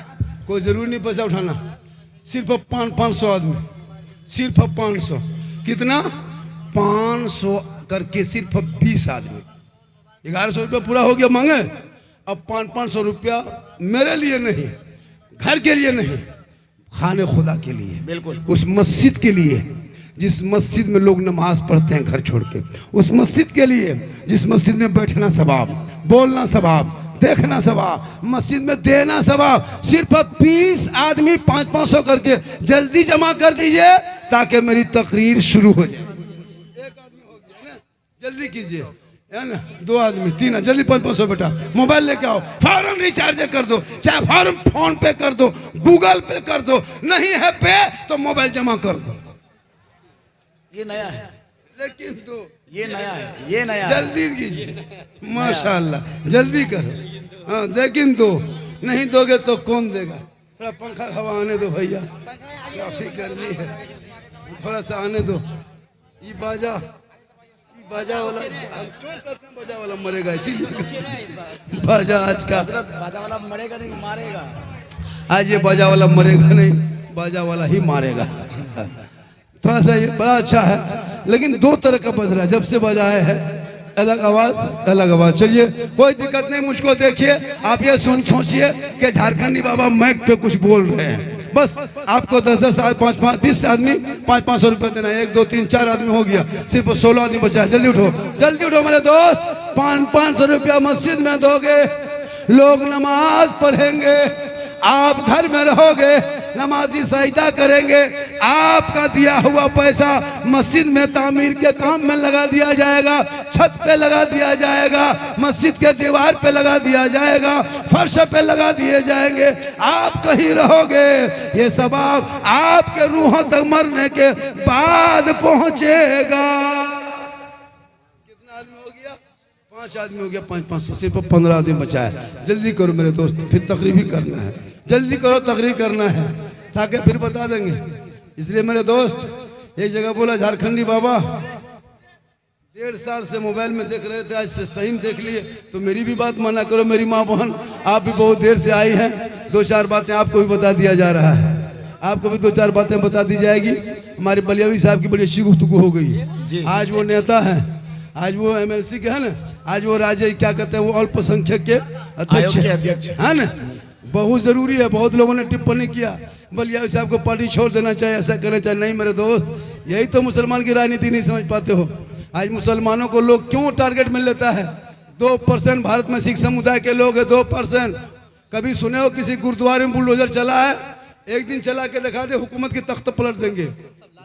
कोई जरूरी नहीं पैसा उठाना, सिर्फ 500 आदमी, सिर्फ 500। कितना? 500 करके सिर्फ 20 आदमी, 1100 रुपया पूरा हो गया मांगे। अब 500 रुपया मेरे लिए नहीं, घर के लिए नहीं, खाने खुदा के लिए, बिल्कुल उस मस्जिद के लिए जिस मस्जिद में लोग नमाज पढ़ते हैं घर छोड़ के, उस मस्जिद के लिए जिस मस्जिद में बैठना सवाब, बोलना सवाब, देखना सवाब, मस्जिद में देना सवाब। सिर्फ 20 आदमी 500 करके जल्दी जमा कर दीजिए ताकि मेरी तकरीर शुरू हो जाए। एक आदमी हो गया ना, जल्दी कीजिए, है ना? 2 आदमी, 3 आदमी, जल्दी 500 बेटा। मोबाइल लेके आओ, फौरन रिचार्ज कर दो, चाहे फौरन फोन पे कर दो, गूगल पे कर दो, नहीं है पे तो मोबाइल जमा कर दो। ये नया है, लेकिन तो ये नया है, ये नया है। जल्दी कीजिए, माशाल्लाह जल्दी करो। हाँ लेकिन तो नहीं दोगे तो कौन देगा? थोड़ा पंखा हवा आने दो भैया, काफी गर्मी है, थोड़ा सा आने दो। ये बाजा वाला क्यों कहते हैं? बाजा वाला मरेगा इसीलिए बाजा आज का। बाजा वाला मरेगा नहीं, मारेगा। आज ये बाजा वाला मरेगा नहीं, बाजा वाला ही मारेगा। थोड़ा सा ये बड़ा अच्छा है, लेकिन 2 तरह का बज रहा है। जब से बजाए है अलग आवाज, अलग आवाज। चलिए कोई दिक्कत नहीं, मुझको देखिए, आप ये सोचिए कि झारखंडी बाबा माइक पे कुछ बोल रहे हैं। बस आपको 10-10 5-5 आदमी 500 रुपए देना है। 1 2 3 4 आदमी हो गया, सिर्फ 16 आदमी बचा है। जल्दी उठो, जल्दी उठो मेरे दोस्त। 500 रुपया मस्जिद में दोगे, लोग नमाज पढ़ेंगे, आप घर में रहोगे, नमाजी सजदा करेंगे, आपका दिया हुआ पैसा मस्जिद में तामीर के काम में लगा दिया जाएगा, छत पे लगा दिया जाएगा, मस्जिद के दीवार पे लगा दिया जाएगा, फर्श पे लगा दिए जाएंगे। आप कहीं रहोगे, ये सवाब आपके रूहों तक मरने के बाद पहुंचेगा। कितना आदमी हो गया? 5 आदमी हो गया, 500, सिर्फ 15 आदमी बचा है। जल्दी करो मेरे दोस्त, फिर तकरीर भी करना है, जल्दी करो, तकरीर करना है ताकि फिर बता देंगे। इसलिए मेरे दोस्त एक जगह बोला झारखंडी बाबा 1.5 साल से मोबाइल में देख रहे थे, आज से सही में देख लिए, तो मेरी भी बात माना करो। मेरी माँ बहन आप भी बहुत देर से आई हैं, 2-4 बातें आपको भी बता दिया जा रहा है, आपको भी 2-4 बातें बता दी जाएगी। हमारे बलियावी साहब की बड़ी अच्छी गुफ्तगू हो गई। आज वो नेता है, आज वो MLC के है ना, आज वो राज्य क्या कहते हैं, वो अल्पसंख्यक के अध्यक्ष है ना। बहुत जरूरी है, बहुत लोगों ने टिप्पणी किया बलियावी साहब को पार्टी छोड़ देना चाहिए, ऐसा करना चाहिए। नहीं मेरे दोस्त, यही तो मुसलमान की राजनीति नहीं समझ पाते हो। आज मुसलमानों को लोग क्यों टारगेट मिल लेता है? 2% भारत में सिख समुदाय के लोग है, 2%। कभी सुने हो किसी गुरुद्वारे में बुलडोजर चला है? एक दिन चला के दिखा दे, हुकूमत की तख्त पलट देंगे।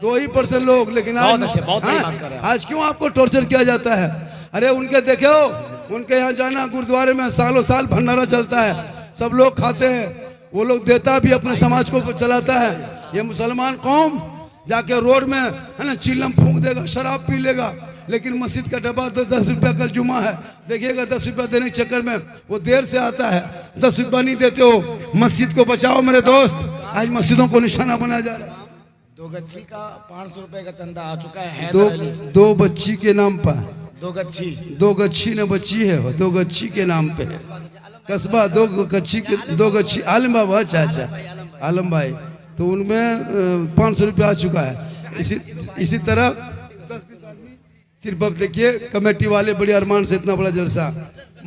2% लोग। लेकिन आज क्यों आपको टॉर्चर किया जाता है? अरे उनके देखे हो उनके यहाँ जाना, गुरुद्वारे में सालों साल भंडारा चलता है, सब लोग खाते हैं, वो लोग देता भी अपने समाज को चलाता है। ये मुसलमान कौम जाके रोड में है ना चिल्लम फूंक देगा, शराब पी लेगा, लेकिन मस्जिद का डब्बा तो 10 रुपया कल जुमा है, देखिएगा 10 रुपया देने के चक्कर में वो देर से आता है, 10 रुपया नहीं देते हो। मस्जिद को बचाओ मेरे दोस्त, आज मस्जिदों को निशाना बनाया जा रहा है। दो गच्छी का 500 रुपए का चंदा आ चुका है। दो बच्ची के नाम पर, दो गच्छी न बच्ची है, 2 गच्छी के नाम पे है कस्बा, 2 गच्छी आलम बाबा, अच्छा आलम भाई, तो उनमें 500 रुपया आ चुका है। इसी तरह सिर्फ अब देखिए कमेटी वाले बड़े अरमान से इतना बड़ा जलसा।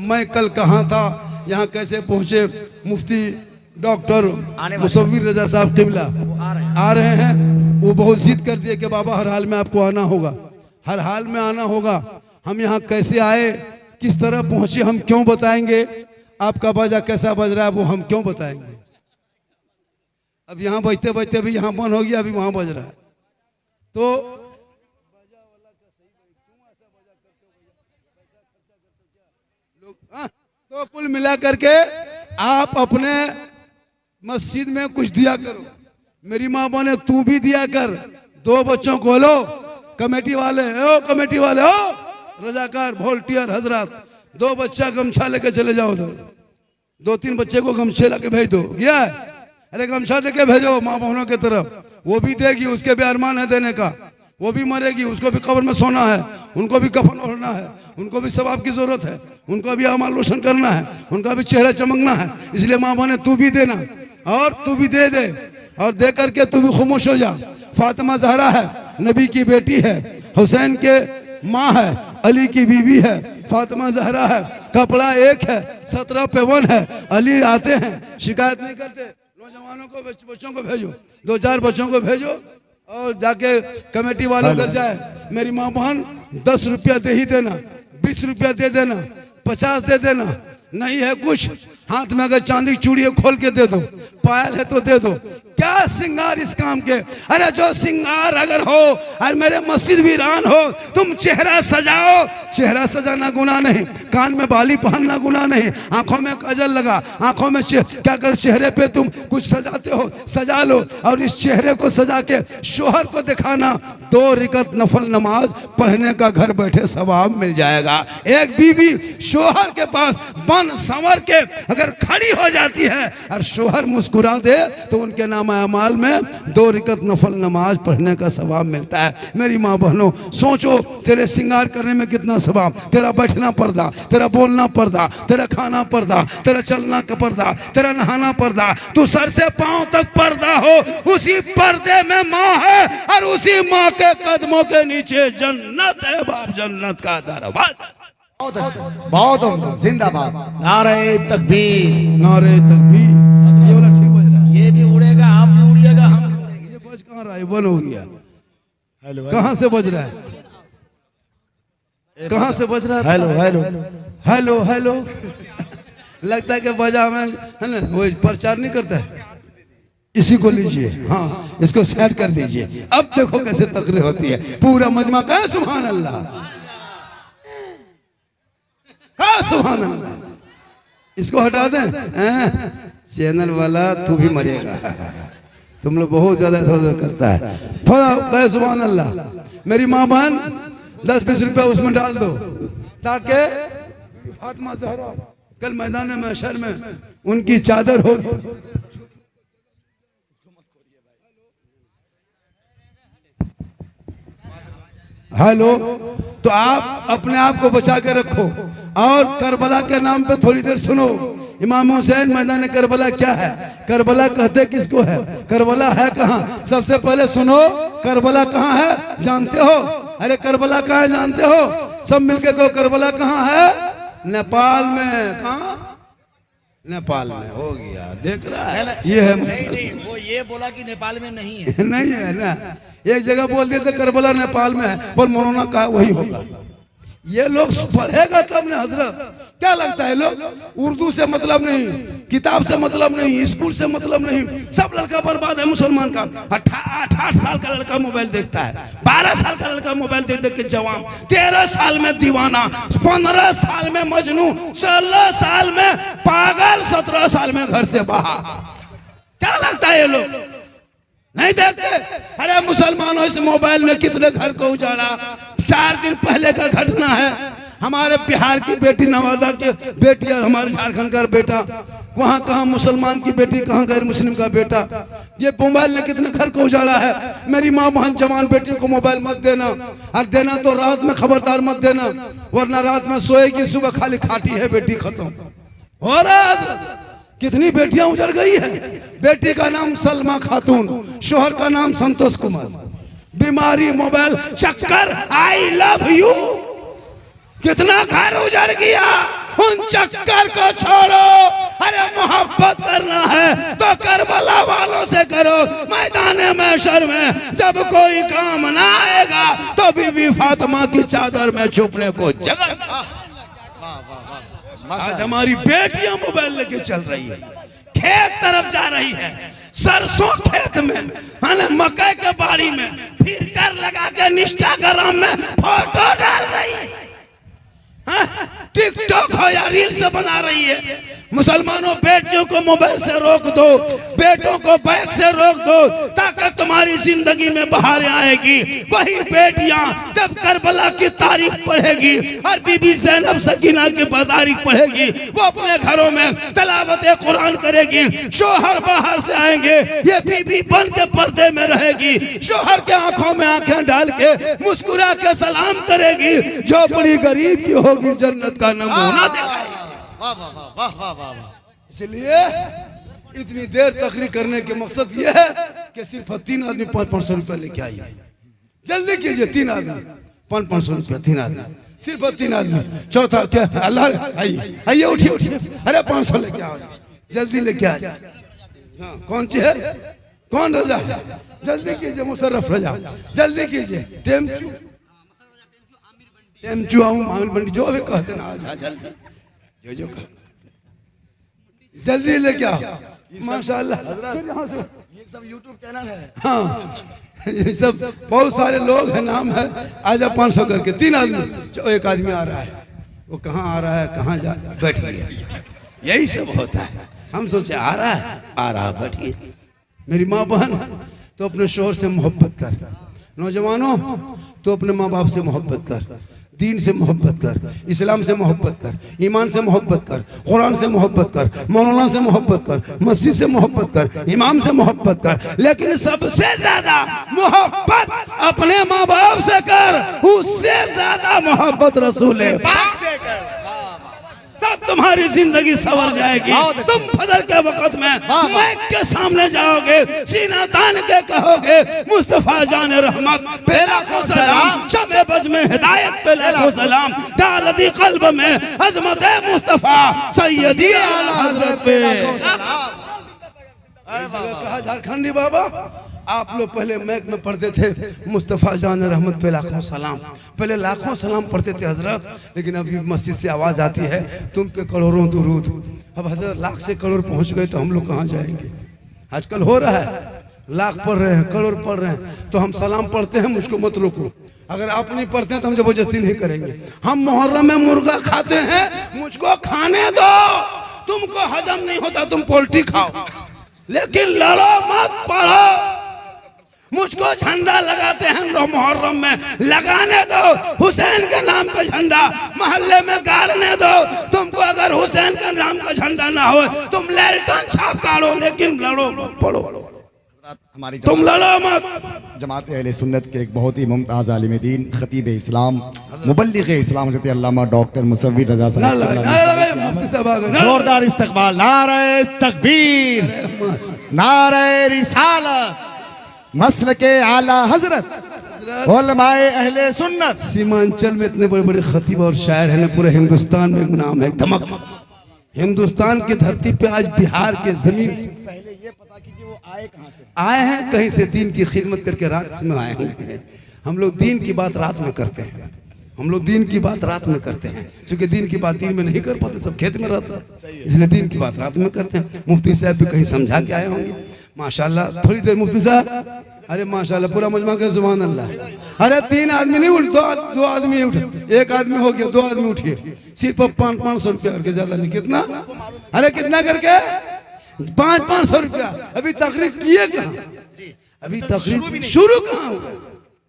मैं कल कहाँ था, यहाँ कैसे पहुँचे, मुफ्ती डॉक्टर मुसव्विर रजा साहब किबला आ रहे हैं। वो बहुत जिद कर दिए कि बाबा हर हाल में आपको आना होगा, हर हाल में आना होगा। हम यहाँ कैसे आए, किस तरह पहुँचे, हम क्यों बताएंगे, आपका बाजा कैसा बज रहा है वो हम क्यों बताएंगे। अब यहाँ बजते बजते भी यहाँ बंद हो गया, अभी वहाँ बज रहा है। तो तो कुल मिला करके आप अपने मस्जिद में कुछ दिया करो। मेरी माँ बने तू भी दिया कर। 2 बच्चों को लो, कमेटी वाले ओ कमेटी वाले ओ रजाकार वॉलंटियर हजरात, 2 बच्चा गमछा लेके चले जाओ उधर, 2-3 बच्चे को गमछे लेके भेज दो। गया अरे गमछा देके भेजो माँ बहनों की तरफ, वो भी देगी, उसके भी अरमान है देने का, वो भी मरेगी, उसको भी कब्र में सोना है, उनको भी कफन ओढ़ना है, उनको भी सवाब की जरूरत है, उनको भी अमाल रोशन करना है, उनका भी चेहरा चमकना है। इसलिए माँ बहने तू भी देना, और तू भी दे दे, और दे करके तू भी खामोश हो जा। फातिमा जहरा है, नबी की बेटी है, हुसैन के माँ है, अली की बीवी है, फातिमा जहरा है, कपड़ा एक है, 17 पे 1 है, अली आते हैं, शिकायत नहीं करते। नौजवानों को, बच्चों को भेजो, 2-4 बच्चों को भेजो, और जाके कमेटी वाले उधर जाए। मेरी माँ बहन 10 रुपया दे ही देना, 20 रुपया दे देना, 50 दे देना, नहीं है कुछ हाथ में अगर चांदी की चूड़ी खोल के दे दो, पायल है तो दे दो। क्या सिंगार इस काम के, अरे जो सिंगार अगर हो और मेरे मस्जिद वीरान हो, तुम चेहरा सजाओ, चेहरा सजाना गुनाह नहीं, कान में बाली पहनना गुनाह नहीं, आंखों में काजल लगा, आंखों में क्या कर, चेहरे पे तुम कुछ सजाते हो सजा लो, और इस चेहरे को सजा के शोहर को दिखाना। 2 रिकत नफल नमाज पढ़ने का घर बैठे सवाब मिल जाएगा। एक बीवी शोहर के पास बन संवर के अगर खड़ी हो जाती है और शोहर मुस्कुरा दे तो उनके नाम अमाल में 2 रिकत नफल नमाज पढ़ने का सवाब मिलता है। मेरी माँ बहनों सोचो, तेरे श्रृंगार करने में कितना सवाब, तेरा बैठना पर्दा, तेरा बोलना पर्दा, तेरा खाना पर्दा, तेरा चलना का पर्दा, तेरा नहाना पर्दा, तू सर से पांव तक पर्दा हो, उसी पर्दे में माँ है, और उसी माँ के कदमों के नीचे जन्नत है बाप, जन्नत का दरवाजा। बहुत अच्छा, बहुत उम्दा, जिंदाबाद, नारे तकबीर, नारे तकबीर। ये वाला ठीक बज रहा है, ये भी उड़ेगा, आप भी उड़िएगा, हम भी उड़ेंगे। ये बज कहाँ रहा है, बंद हो गया। हेलो, कहाँ से बज रहा है, कहाँ से बज रहा है? हेलो हेलो हेलो हेलो लगता है कि बजा में है ना, वो प्रचार नहीं करता है। इसी को लीजिए, हाँ इसको शेयर कर दीजिए। अब देखो कैसे तकरीर होती है, पूरा मजमा कहा सुभान अल्लाह, कहा सुभान अल्लाह। इसको हटा दें, चैनल वाला तू भी मरेगा, तुम लोग बहुत ज्यादा इधर उधर करता है। थोड़ा कहे सुभान अल्लाह। मेरी माँ बहन 10-20 रुपया उसमें डाल दो, ताकि फातिमा ज़हरा कल मैदान महशर में उनकी चादर हो। हेलो, तो आप अपने आप को बचा के रखो, और करबला के नाम पे थोड़ी देर सुनो। इमाम हुसैन मैदान करबला क्या है, करबला कहते किसको है, करबला है कहाँ, सबसे पहले सुनो करबला कहाँ है जानते हो? अरे करबला कहाँ है जानते हो? सब मिलके कहो करबला कहाँ है? नेपाल में। कहाँ? नेपाल में। हो गया, देख रहा है, ये है। नहीं, वो ये बोला कि नेपाल में नहीं है। नहीं है ना, एक जगह बोल देते करबला नेपाल में है, पर मौलाना कहा वही होगा। ये लोग पढ़ेगा तब ना हजरत, क्या लगता है लोग उर्दू से मतलब नहीं, किताब से मतलब नहीं, स्कूल से मतलब नहीं, सब लड़का बर्बाद है मुसलमान का। 8 साल का लड़का मोबाइल देखता है, 12 साल का लड़का मोबाइल देख देख के जवान, 13 साल में दीवाना, 15 साल में मजनू, 16 साल में पागल, 17 साल में घर से बाहर। क्या लगता है ये लोग नहीं देखते? अरे मुसलमानों, इस मोबाइल ने कितने घर को उजाड़ा। 4 दिन पहले का घटना है, हमारे बिहार की बेटी, नवादा की बेटी और हमारे झारखंड का बेटा, वहाँ कहाँ मुसलमान की बेटी, कहाँ गैर मुस्लिम का बेटा। ये मोबाइल ने कितने घर को उजाड़ा है। मेरी माँ बहन जवान बेटी को मोबाइल मत देना, और देना तो रात में खबरदार मत देना, वरना रात में सोएगी, सुबह खाली खाटी है बेटी, खत्म हो रहा है। कितनी बेटियां उजड़ गई है। बेटी का नाम सलमा खातून, शोहर का नाम संतोष कुमार। बीमारी, मोबाइल, चक्कर, आई लव यू, कितना घर उजड़ गया। उन चक्कर को छोड़ो, अरे मोहब्बत करना है तो करबला वालों से करो। मैदान महशर में जब कोई काम ना आएगा तो बीबी फातिमा की चादर में छुपने को जगह। आज हमारी बेटियां मोबाइल लेके चल रही है, खेत तरफ जा रही है, सरसों खेत में, मकई के बाड़ी में फिल्टर लगा के इंस्टाग्राम में फोटो डाल रही है, टिकटॉक हो या रील्स बना रही है। मुसलमानों, बेटियों को मोबाइल से रोक दो, बेटों को बैग से रोक दो, ताकि तुम्हारी जिंदगी में बहारें आएगी। वही बेटियां जब करबला की तारीख पढ़ेगी और बीबी ज़ैनब सकीना की तारीख पढ़ेगी, वो अपने घरों में तलावत कुरान करेगी, शोहर बाहर से आएंगे, ये बीबी बन के पर्दे में रहेगी, शोहर के आंखों में आंखें डाल के मुस्कुरा के सलाम करेगी। झोपड़ी गरीब की होगी, जन्नत का नमूना दिखाएगी। इसलिए इतनी देर तकरीर करने के मकसद ये है कि सिर्फ 3 आदमी 500 रुपया लेके आइए। जल्दी कीजिए, 3 आदमी 500 रुपया, 3 आदमी, सिर्फ 3 आदमी। चौथा क्या? अल्लाह, आइए उठिए उठिए, अरे 500 लेके आओ, जल्दी लेके आ जाए। कौन ची है? कौन रजा? जल्दी कीजिए, मुशर्रफ रजा, जल्दी कीजिए। टेमचू आऊँ, आमिर बंडी, जो भी कहते ना, आ जल्दी, जो जल्दी लेके आओ। माशाअल्लाह, ये सब यूट्यूब चैनल है। हाँ, ये सब बहुत सारे लोग हैं, नाम है। आजा 500 करके 3 आदमी। एक आदमी आ रहा है, वो कहाँ आ रहा है, कहाँ जा, बैठिए, यही सब होता है। हम सोचे आ रहा, बैठिए। मेरी माँ बहन, तो अपने शोहर से मोहब्बत कर। नौजवानों, तो अपने माँ बाप से मोहब्बत कर, दीन से मोहब्बत कर, इस्लाम से मोहब्बत कर, ईमान से मोहब्बत कर, कुरान से मोहब्बत कर, मौलाना से मोहब्बत कर, मस्जिद से मोहब्बत कर, इमाम से मोहब्बत कर, लेकिन सबसे ज्यादा मोहब्बत अपने माँ बाप से कर, उससे ज्यादा मोहब्बत रसूल पाक से कर। तब तुम्हारी जिंदगी सवर जाएगी। तुम फजर के वक्त में माइक के सामने जाओगे, सीना तान के कहोगे, मुस्तफा जान रहमत पे लाखों सलाम, शब बज में हिदायत पे लाखों सलाम, डाल दी कल्ब में अजमत मुस्तफा सैयदी आला हजरत पे। कहा झारखंडी बाबा, आप लोग पहले मैक में पढ़ते थे मुस्तफ़ा जान रहमत पे लाखों सलाम, पहले लाखों सलाम पढ़ते थे हजरत, लेकिन अभी मस्जिद से आवाज़ आती है तुम पे करोड़ों दुरूद। अब हजरत लाख से करोड़ पहुंच गए तो हम लोग कहाँ जाएंगे? आजकल हो रहा है, लाख पढ़ रहे हैं, करोड़ पढ़ रहे हैं, तो हम सलाम पढ़ते हैं, मुझको मत रोको। अगर आप नहीं पढ़ते हैं तो हम जबरदस्ती नहीं करेंगे। हम मुहर्रम में मुर्गा खाते हैं, मुझको खाने दो। तुमको हजम नहीं होता तुम पोल्ट्री खाओ, लेकिन लड़ो मत, पढ़ो। मुझको झंडा लगाते हैं मुहर्रम में, लगाने दो। हुसैन के नाम पे झंडा मोहल्ले में गाड़ने दो। तुमको अगर हुसैन के नाम का झंडा ना हो, तुम लैल्टन छाप काढ़ो, लेकिन लड़ो मत, पढ़ो। हमारी तुम लड़ो मत। जमात अहले सुन्नत के एक बहुत ही मुमताज़ आलिम दीन, खतीब इस्लाम, मुबल्लिग इस्लाम हज़रत अल्लामा डॉक्टर मुसव्विर रज़ा साहब, जोरदार इस्तकबाल। नारे तकबीर, नारे रिसालत, मसल के आला हजरत उलमाए अहले सुन्नत। सीमांचल में इतने बड़े बड़े खतीब और शायर हैं, पूरे हिंदुस्तान में एक नाम है धमक। हिंदुस्तान की धरती पे आज बिहार के जमीन से पहले ये पता कीजिए वो आए कहाँ से? आए हैं कहीं से, दीन की खिदमत करके रात में आए हैं। हम लोग दीन की बात रात में करते हैं, हम लोग दिन की बात रात में करते हैं, क्योंकि दिन की बात दिन में नहीं कर पाते, सब खेत में रहता है, इसलिए दिन की बात रात में करते हैं। मुफ्ती साहब भी कहीं समझा के आए होंगे माशाल्लाह। थोड़ी देर मुफ्ती साहब, अरे माशाल्लाह पूरा मजमा के सुभान अल्लाह। अरे 3 आदमी नहीं उठ, 2 आदमी उठ, 1 आदमी हो गया, 2 आदमी उठिए, सिर्फ 500 रुपया करके, ज्यादा नहीं। कितना? अरे कितना करके? 500 रुपया। अभी तकरीर किए कहाँ? अभी तकरीर शुरू कहाँ हुआ?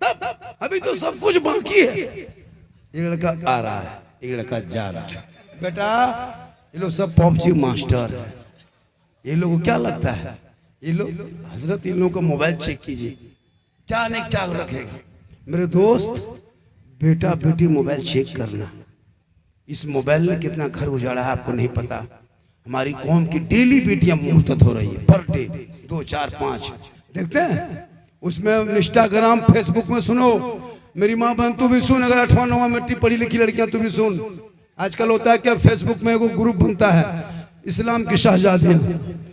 तब अभी तो सब कुछ बाकी है। एक लड़का आ रहा है, एक लड़का जा रहा है। बेटा ये लोग सब पबजी मास्टर है। ये लोगों को क्या लगता है? ये लोग हजरत, इन लोगों का मोबाइल चेक कीजिए, क्या नहीं चाल रखेगा। मेरे दोस्त, बेटा बेटी मोबाइल चेक करना। इस मोबाइल ने कितना घर उजाड़ा है आपको नहीं पता। हमारी कौम की डेली बेटियां मुर्तद हो रही है, पर डे 2 4 5 देखते हैं। उसमें इंस्टाग्राम फेसबुक में सुनो, मेरी माँ बहन तू भी सुन, अगर 8वां 9वां में पढ़ी लिखी लड़कियां तू भी सुन। आजकल होता है क्या, फेसबुक में एगो ग्रुप बनता है इस्लाम की शहजादियां,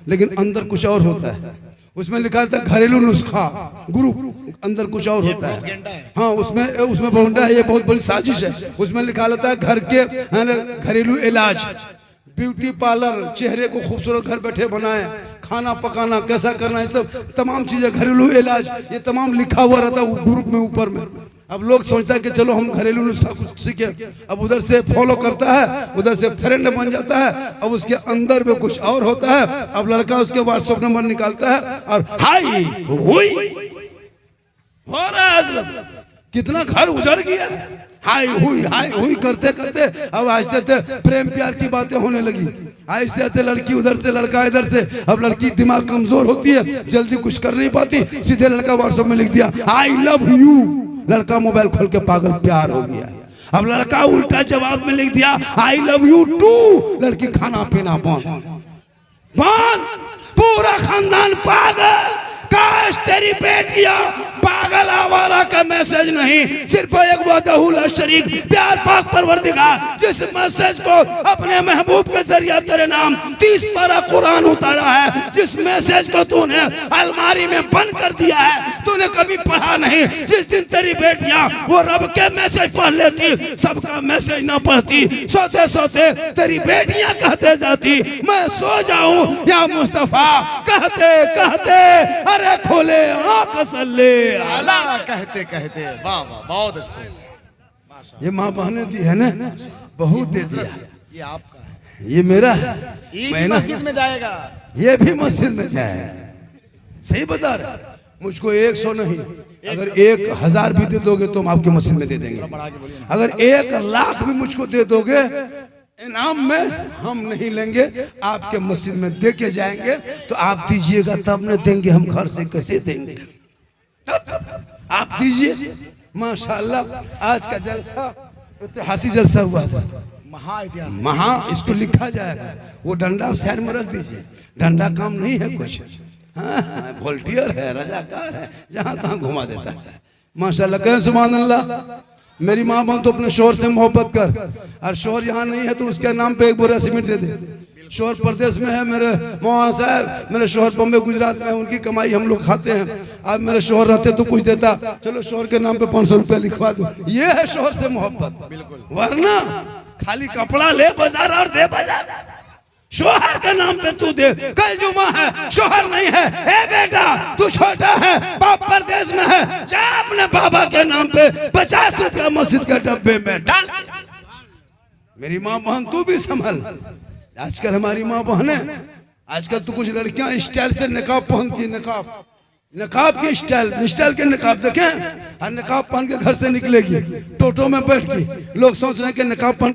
लेकिन अंदर कुछ और होता है। उसमें लिखा रहता है घरेलू नुस्खा, ग्रुप अंदर कुछ और होता है। हाँ उसमें बोलना है, ये बहुत बड़ी साजिश है। उसमें लिखा रहता है घर के घरेलू इलाज, ब्यूटी पार्लर, चेहरे को खूबसूरत घर बैठे बनाए, खाना पकाना कैसा करना, ये सब तमाम चीजें, घरेलू इलाज, ये तमाम लिखा हुआ रहता है ग्रुप में ऊपर में। अब लोग सोचता है कि चलो हम घरेलू नुस्खा कुछ सीखे, अब उधर से फॉलो करता है, उधर से फ्रेंड बन जाता है। अब उसके अंदर में कुछ और होता है। अब लड़का उसके व्हाट्सएप नंबर निकालता है और हाय हुई हो रहा है हजरत, कितना घर उजड़ गया। हाय हुई करते करते अब आहिस्ते आहिस्ते प्रेम प्यार की बातें होने लगी। आहिस्ते आहिस्ते लड़की उधर से, लड़का इधर से। अब लड़की दिमाग कमजोर होती है, जल्दी कुछ कर नहीं पाती, सीधे लड़का व्हाट्सएप में लिख दिया आई लव यू। लड़का मोबाइल खोल के पागल प्यार हो गया। अब लड़का उल्टा जवाब में लिख दिया आई लव यू टू। लड़की खाना पीना बंद, पूरा खानदान पागल। काश तेरी बेटियां पागल आवारा का मैसेज नहीं, सिर्फ एक वदहुल शरीक प्यार पाक परवरदिगार जिस मैसेज को अपने महबूब के जरिए तेरे नाम 30 पारा कुरान उतारा है, जिस मैसेज को तूने अलमारी में बंद कर दिया है, तूने कभी पढ़ा नहीं। जिस दिन तेरी बेटियां वो रब के मैसेज पढ़ लेती, सबका मैसेज ना पढ़ती, सोते सोते तेरी बेटियां कहते जाती मैं सो जाऊं या मुस्तफा, कहते कहते अरे खोले आंख सल्ले अला कहते कहते। वाह वाह, बहुत अच्छे। ये माँ बहने दी है ना, बहुत दे दिया। ये आपका है, ये मेरा है, ये मस्जिद में जाएगा, ये भी मस्जिद में जाएगा। सही बता रहा, मुझको 100 नहीं, अगर 1000 भी दे दोगे तो हम आपके मस्जिद में दे देंगे। अगर 1 लाख भी मुझको दे दोगे इनाम में, हम नहीं लेंगे, आपके मस्जिद में दे के जाएंगे। तो आप दीजिएगा तब न देंगे, हम घर से कैसे देंगे? आप दीजिए। माशाल्लाह आज का जलसा इतिहासी जलसा हुआ सर, महा इसको लिखा जाएगा। वो डंडा साइड में रख दीजिए, डंडा काम नहीं है कुछ। हाँ वॉलंटियर है, रजाकार है, जहाँ तहाँ घुमा देता है। माशाल्लाह कहें सुभान अल्लाह। मेरी माँ बहन तो अपने शोहर से मोहब्बत कर, और शोहर यहाँ नहीं है तो उसके नाम पे 1 बोरा सीमेंट दे दे। शोहर प्रदेश में है, मेरे मौलाना साहब, मेरे शोहर बम्बे गुजरात में है, उनकी कमाई हम लोग खाते हैं। अब मेरे शोहर रहते तो कुछ देता, चलो शोहर के नाम पे 500 रुपया लिखवा दो। ये है शोहर से मोहब्बत, वरना खाली कपड़ा ले बाजार और दे बाजार। शोहर के नाम पे तू दे, कल जुमा है, शोहर नहीं है, ए बेटा तू छोटा है, बाप परदेश में है, जा अपने बाबा के नाम पे 50 रुपया मस्जिद के डब्बे में डाल। मेरी माँ बहन तू भी संभल। आजकल हमारी माँ बहन है, आजकल तो कुछ लड़कियां स्टाइल से निकाब पहनती है, नकाब की स्टाइल के नकाब देखें, और नकाब पहन के घर से निकलेगी, टोटो में बैठ के। लोग सोच रहे हैं कि नकाब पहन